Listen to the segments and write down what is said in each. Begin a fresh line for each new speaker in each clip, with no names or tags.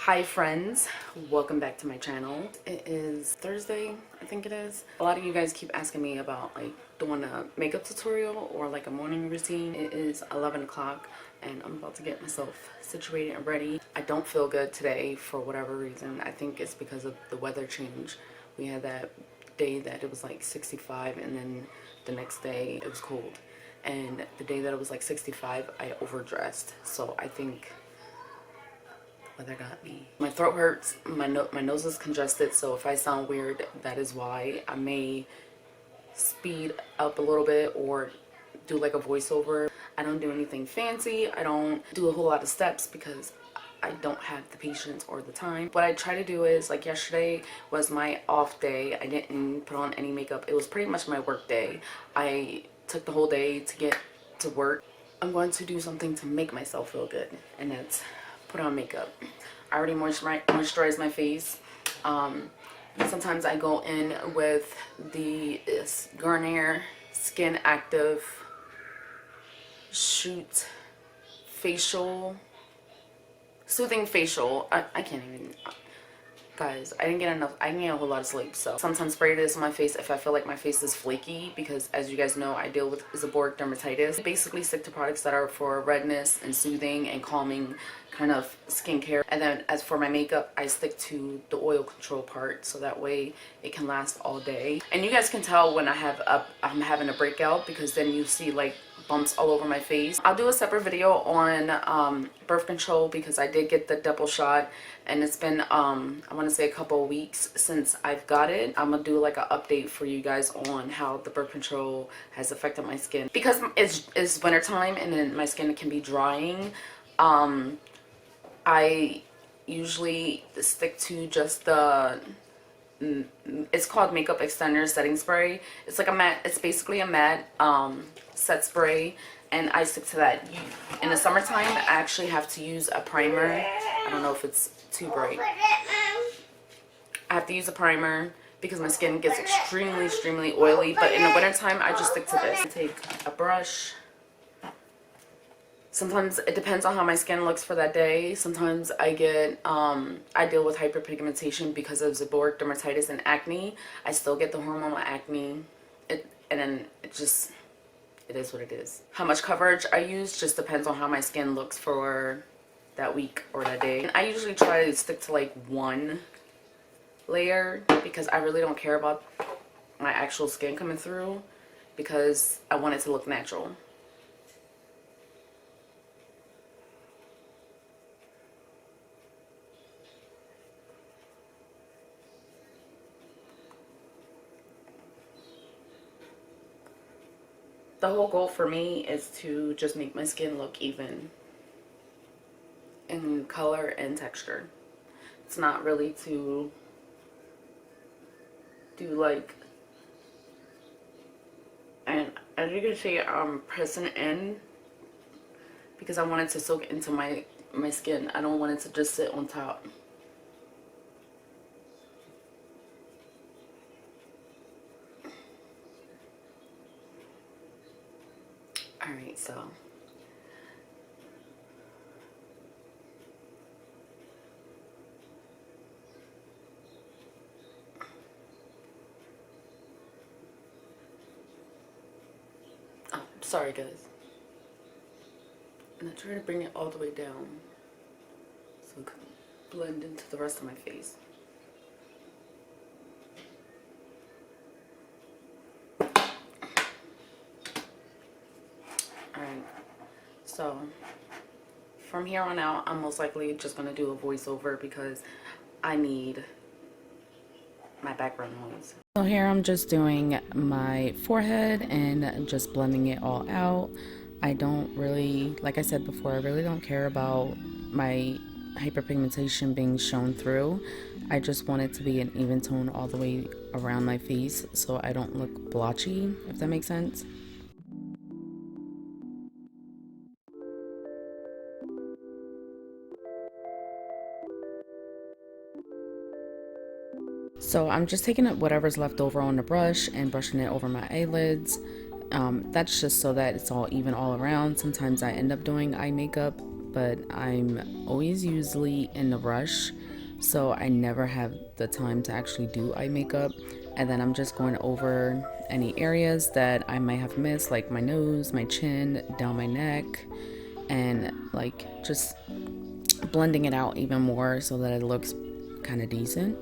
Hi friends, welcome back to my channel. It is Thursday, I think it is. A lot of you guys keep asking me about like doing a makeup tutorial or like a morning routine. It is 11 o'clock and I'm about to get myself situated and ready. I don't feel good today for whatever reason. I think it's because of the weather change. We had that day that it was like 65 and then the next day it was cold. And the day that it was like 65, I overdressed. So I think weather got me. My throat hurts, my nose is congested, so if I sound weird, that is why. I may speed up a little bit or do like a voiceover. I don't do anything fancy. I don't do a whole lot of steps because I don't have the patience or the time. What I try to do is, like yesterday was my off day. I didn't put on any makeup. It was pretty much my work day. I took the whole day to get to work. I'm going to do something to make myself feel good, and that's put on makeup. I already moisturized my face. Sometimes I go in with the Garnier Skin Active Shoot Facial Soothing Facial. I can't even, guys, I didn't get a whole lot of sleep, so sometimes spray this on my face if I feel like my face is flaky, because as you guys know, I deal with seborrheic dermatitis. I basically stick to products that are for redness and soothing and calming kind of skincare. And then as for my makeup, I stick to the oil control part, so that way it can last all day. And you guys can tell when I'm having a breakout, because then you see like bumps all over my face. I'll do a separate video on birth control, because I did get the double shot and it's been I want to say a couple of weeks since I've got it. I'm gonna do like an update for you guys on how the birth control has affected my skin, because it's winter time and then my skin can be drying. I usually stick to just the it's called makeup extender setting spray. It's like a matte, it's basically a matte set spray, and I stick to that. In the summertime, I actually have to use a primer. I don't know if it's too bright. I have to use a primer because my skin gets extremely oily, but in the wintertime, I just stick to this. I take a brush. Sometimes it depends on how my skin looks for that day. Sometimes I get, I deal with hyperpigmentation because of seborrheic dermatitis and acne. I still get the hormonal acne, and then it is what it is. How much coverage I use just depends on how my skin looks for that week or that day. And I usually try to stick to like one layer because I really don't care about my actual skin coming through, because I want it to look natural. The whole goal for me is to just make my skin look even in color and texture. It's not really to do like, and as you can see, I'm pressing in because I want it to soak into my skin. I don't want it to just sit on top. Alright, so sorry guys. And I try to bring it all the way down so it can blend into the rest of my face. Alright, so from here on out, I'm most likely just going to do a voiceover because I need my background noise. So here I'm just doing my forehead and just blending it all out. I don't really, like I said before, I really don't care about my hyperpigmentation being shown through. I just want it to be an even tone all the way around my face so I don't look blotchy, if that makes sense. So I'm just taking whatever's left over on the brush and brushing it over my eyelids. That's just so that it's all even all around. Sometimes I end up doing eye makeup, but I'm always usually in a rush, so I never have the time to actually do eye makeup. And then I'm just going over any areas that I might have missed, like my nose, my chin, down my neck, and like just blending it out even more so that it looks kind of decent.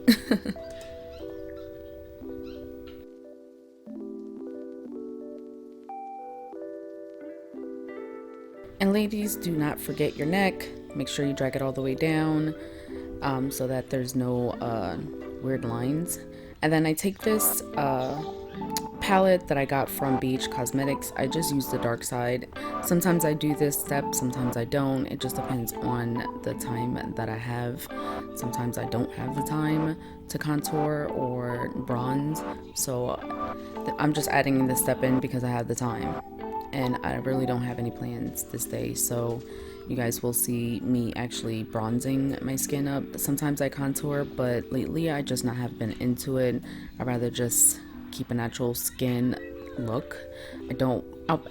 And ladies, do not forget your neck. Make sure you drag it all the way down, so that there's no weird lines. And then I take this palette that I got from Beach Cosmetics. I just use the dark side. Sometimes I do this step, sometimes I don't. It just depends on the time that I have. Sometimes I don't have the time to contour or bronze, so I'm just adding this step in because I have the time. And I really don't have any plans this day, so you guys will see me actually bronzing my skin up. Sometimes I contour, but lately I just not have been into it. I'd rather just keep a natural skin look.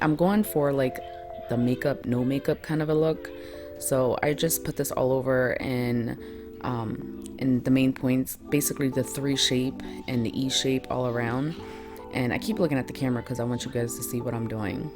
I'm going for like the makeup, no makeup kind of a look. So I just put this all over in the main points, basically the 3 shape and the E shape all around. And I keep looking at the camera because I want you guys to see what I'm doing.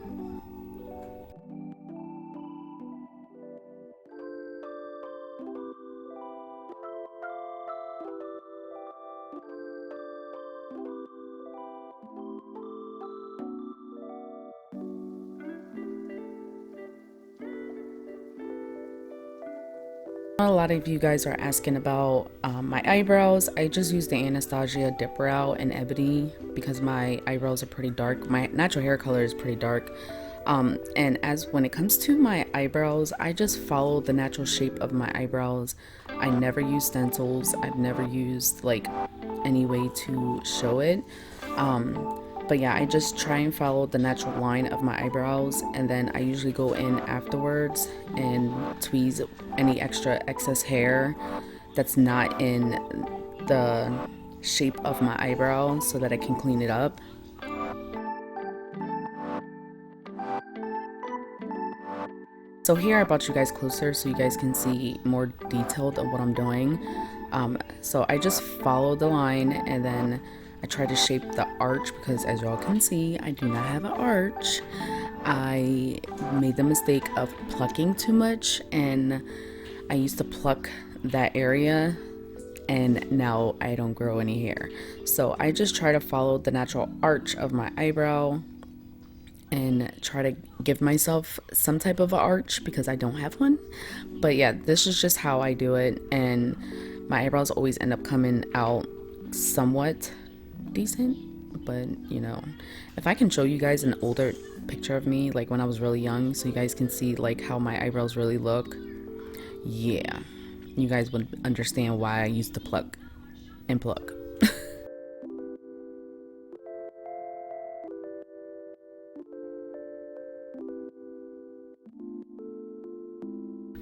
A lot of you guys are asking about my eyebrows. I just use the Anastasia Dip Brow in Ebony because my eyebrows are pretty dark. My natural hair color is pretty dark. And as when it comes to my eyebrows, I just follow the natural shape of my eyebrows. I never use stencils. I've never used like any way to show it. But yeah, I just try and follow the natural line of my eyebrows, and then I usually go in afterwards and tweeze any extra excess hair that's not in the shape of my eyebrow so that I can clean it up. So here I brought you guys closer so you guys can see more detailed of what I'm doing. So I just follow the line, and then I try to shape the arch because, as y'all can see, I do not have an arch. I made the mistake of plucking too much, and I used to pluck that area, and now I don't grow any hair. So I just try to follow the natural arch of my eyebrow and try to give myself some type of an arch because I don't have one. But yeah, this is just how I do it, and my eyebrows always end up coming out somewhat decent. But you know, if I can show you guys an older picture of me, like when I was really young, so you guys can see like how my eyebrows really look, yeah, you guys would understand why I used to pluck and pluck.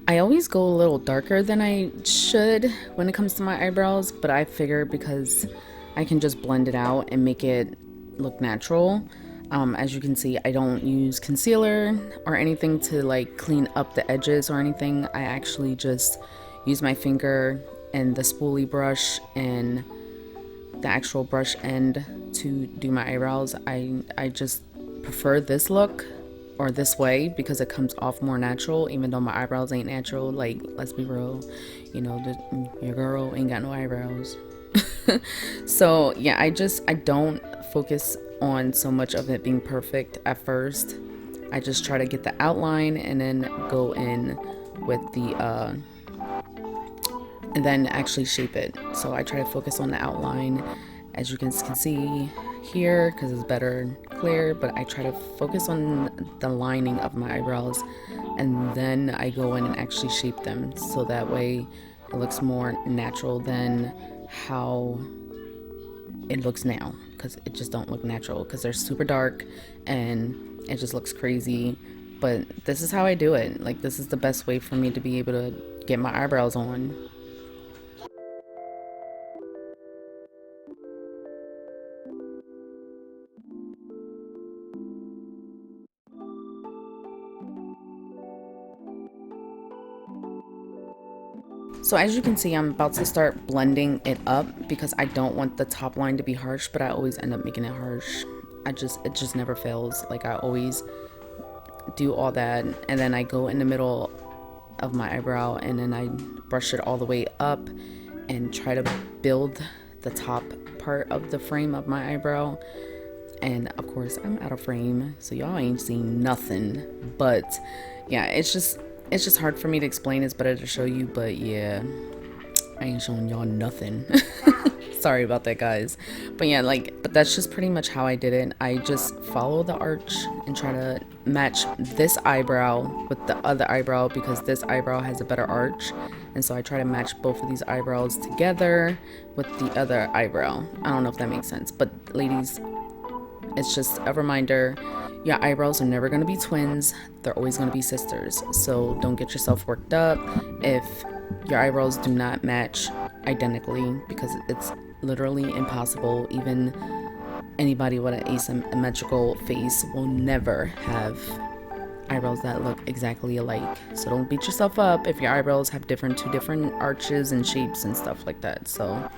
I always go a little darker than I should when it comes to my eyebrows, but I figure because I can just blend it out and make it look natural. As you can see, I don't use concealer or anything to like clean up the edges or anything. I actually just use my finger and the spoolie brush and the actual brush end to do my eyebrows. I just prefer this look or this way because it comes off more natural, even though my eyebrows ain't natural. Like, let's be real, you know, your girl ain't got no eyebrows. So yeah, I don't focus on so much of it being perfect at first. I just try to get the outline and then go in with the and then actually shape it. So I try to focus on the outline, as you can see here, because it's better and clear, but I try to focus on the lining of my eyebrows, and then I go in and actually shape them so that way it looks more natural than how it looks now, because it just don't look natural because they're super dark and it just looks crazy. But this is how I do it. Like, this is the best way for me to be able to get my eyebrows on. So as you can see, I'm about to start blending it up because I don't want the top line to be harsh, but I always end up making it harsh. It just never fails. Like, I always do all that, and then I go in the middle of my eyebrow and then I brush it all the way up and try to build the top part of the frame of my eyebrow. And of course I'm out of frame, so y'all ain't seen nothing. But yeah, it's just hard for me to explain. It's better to show you, but yeah, I ain't showing y'all nothing. Sorry about that, guys. But yeah, but that's just pretty much how I did it. I just follow the arch and try to match this eyebrow with the other eyebrow because this eyebrow has a better arch. And so I try to match both of these eyebrows together with the other eyebrow. I don't know if that makes sense, but ladies, it's just a reminder, your eyebrows are never going to be twins. They're always going to be sisters. So don't get yourself worked up if your eyebrows do not match identically, because it's literally impossible. Even anybody with an asymmetrical face will never have eyebrows that look exactly alike. So don't beat yourself up if your eyebrows have two different arches and shapes and stuff like that. So,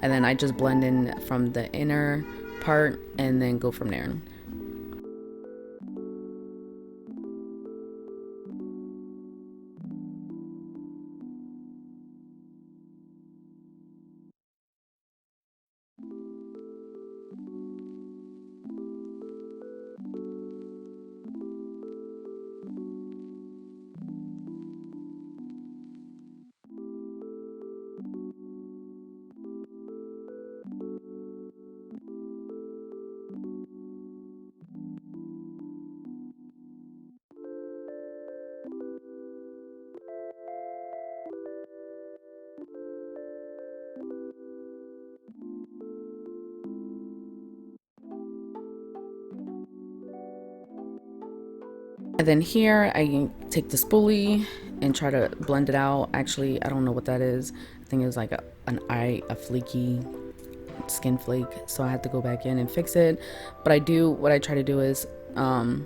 and then I just blend in from the inner part and then go from there. And then here I take the spoolie and try to blend it out. Actually, I don't know what that is. I think it was like a flaky skin flake, so I had to go back in and fix it. But what I try to do is try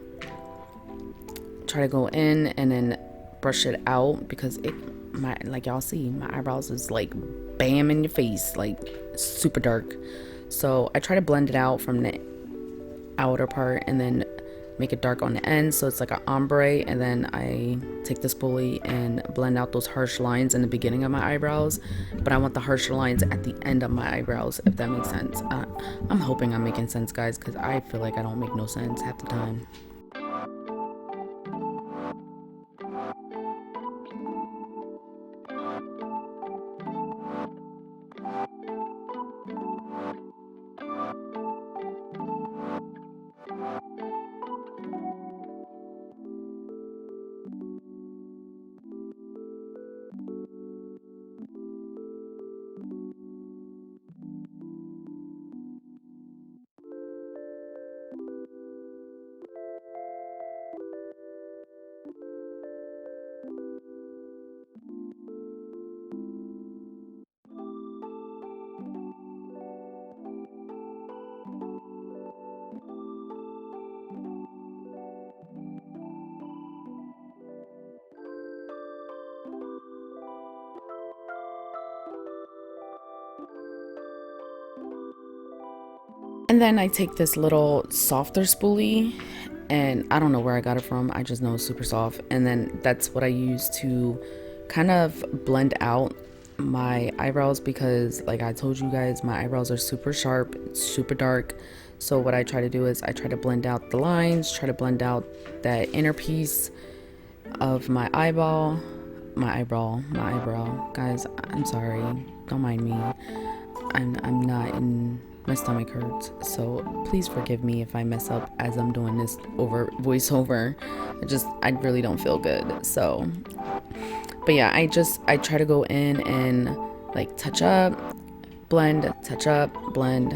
to go in and then brush it out, because like y'all see, my eyebrows is like bam in your face, like super dark. So I try to blend it out from the outer part and then make it dark on the end, so it's like an ombre. And then I take the spoolie and blend out those harsh lines in the beginning of my eyebrows, but I want the harsher lines at the end of my eyebrows, if that makes sense. I'm hoping I'm making sense, guys, because I feel like I don't make no sense half the time. And then I take this little softer spoolie, and I don't know where I got it from. I just know it's super soft. And then that's what I use to kind of blend out my eyebrows, because like I told you guys, my eyebrows are super sharp, super dark. So what I try to do is I try to blend out the lines, try to blend out that inner piece of my eyebrow. Guys, I'm sorry. Don't mind me. I'm not in... My stomach hurts, so please forgive me if I mess up as I'm doing this voiceover. I really don't feel good. So, but yeah, I try to go in and like touch up, blend, touch up, blend.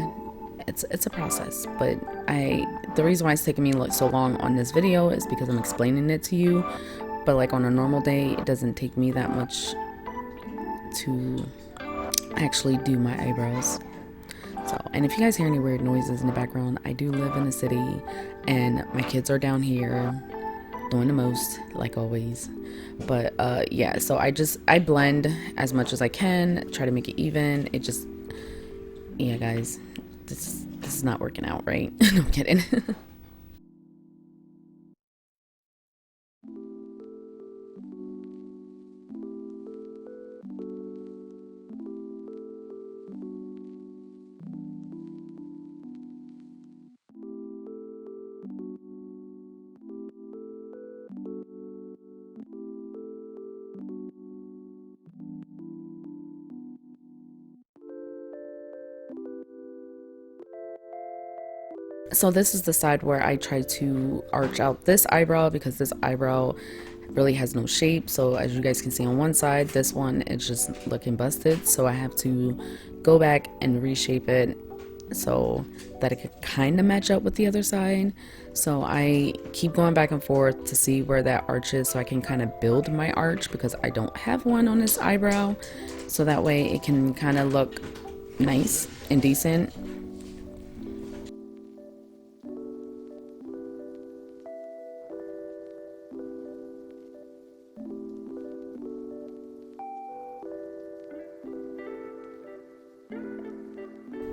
It's a process, but the reason why it's taking me so long on this video is because I'm explaining it to you. But like on a normal day, it doesn't take me that much to actually do my eyebrows. So, and if you guys hear any weird noises in the background, I do live in a city and my kids are down here. doing the most like always. But yeah, so I blend as much as I can, try to make it even. It just, yeah guys, this is not working out right. No, I'm kidding. So this is the side where I try to arch out this eyebrow, because this eyebrow really has no shape. So as you guys can see on one side, this one is just looking busted, so I have to go back and reshape it so that it could kind of match up with the other side. So I keep going back and forth to see where that arch is, so I can kind of build my arch, because I don't have one on this eyebrow, so that way it can kind of look nice and decent.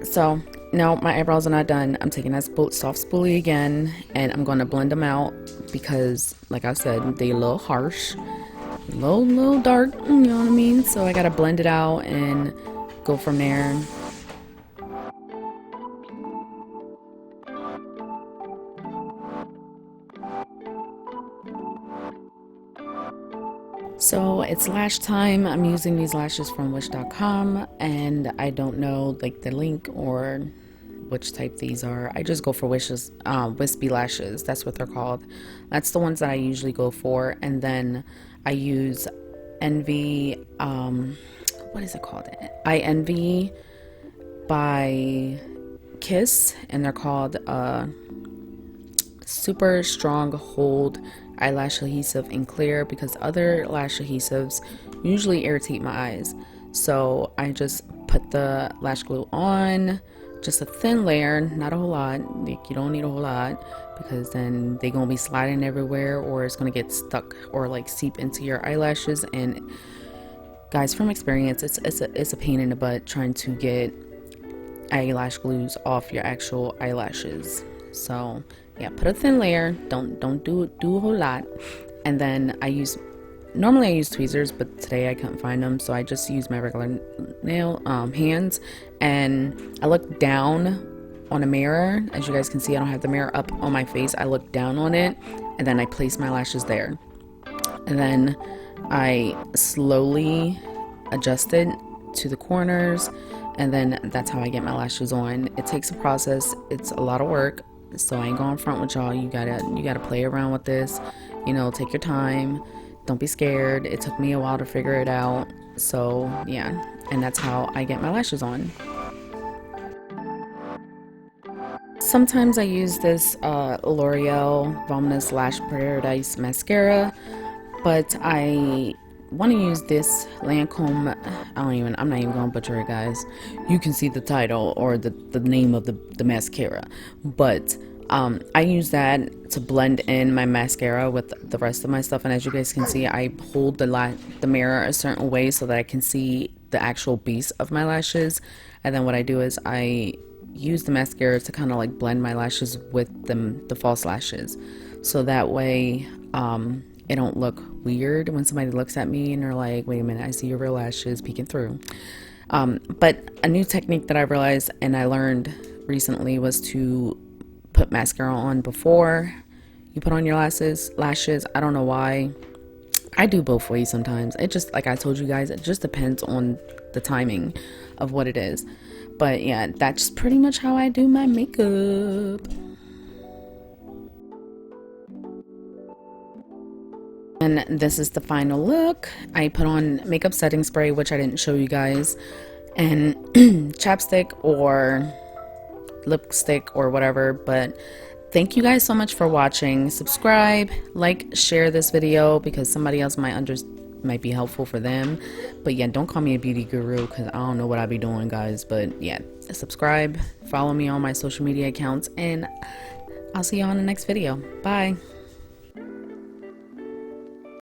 So now my eyebrows are not done. I'm taking that soft spoolie again, and I'm going to blend them out, because like I said, they a little harsh, a little dark, you know what I mean? So I got to blend it out and go from there. So it's lash time. I'm using these lashes from wish.com, and I don't know like the link or which type these are. I just go for Wish's wispy lashes. That's what they're called. That's the ones that I usually go for. And then I use Envy, what is it called? I Envy by Kiss, and they're called super strong hold eyelash adhesive in clear, because other lash adhesives usually irritate my eyes. So I just put the lash glue on, just a thin layer, not a whole lot. Like, you don't need a whole lot, because then they're gonna be sliding everywhere, or it's gonna get stuck or like seep into your eyelashes. And guys, from experience, it's a pain in the butt trying to get eyelash glues off your actual eyelashes. So yeah, put a thin layer, don't do a whole lot. And then normally I use tweezers, but today I couldn't find them, so I just use my regular hands, and I look down on a mirror. As you guys can see, I don't have the mirror up on my face. I look down on it, and then I place my lashes there, and then I slowly adjust it to the corners, and then that's how I get my lashes on. It takes a process, it's a lot of work, so I ain't going front with y'all. You gotta play around with this, you know, take your time, don't be scared. It took me a while to figure it out. So yeah, and that's how I get my lashes on. Sometimes I use this L'Oreal Voluminous Lash Paradise mascara, but I want to use this Lancome. I'm not even gonna butcher it, guys. You can see the title or the name of the mascara, but I use that to blend in my mascara with the rest of my stuff. And as you guys can see, I hold the mirror a certain way so that I can see the actual base of my lashes. And then what I do is I use the mascara to kind of like blend my lashes with the false lashes, so that way it don't look weird when somebody looks at me and they're like, wait a minute, I see your real lashes peeking through. But a new technique that I realized and I learned recently was to put mascara on before you put on your lashes. I don't know why. I do both ways sometimes. It just, like I told you guys, it just depends on the timing of what it is. But yeah, that's pretty much how I do my makeup. And this is the final look. I put on makeup setting spray, which I didn't show you guys, and chapstick or lipstick or whatever. But thank you guys so much for watching. Subscribe, like, share this video, because somebody else might be helpful for them. But yeah, don't call me a beauty guru, because I don't know what I be doing, guys. But yeah, subscribe, follow me on my social media accounts, and I'll see you on the next video. Bye.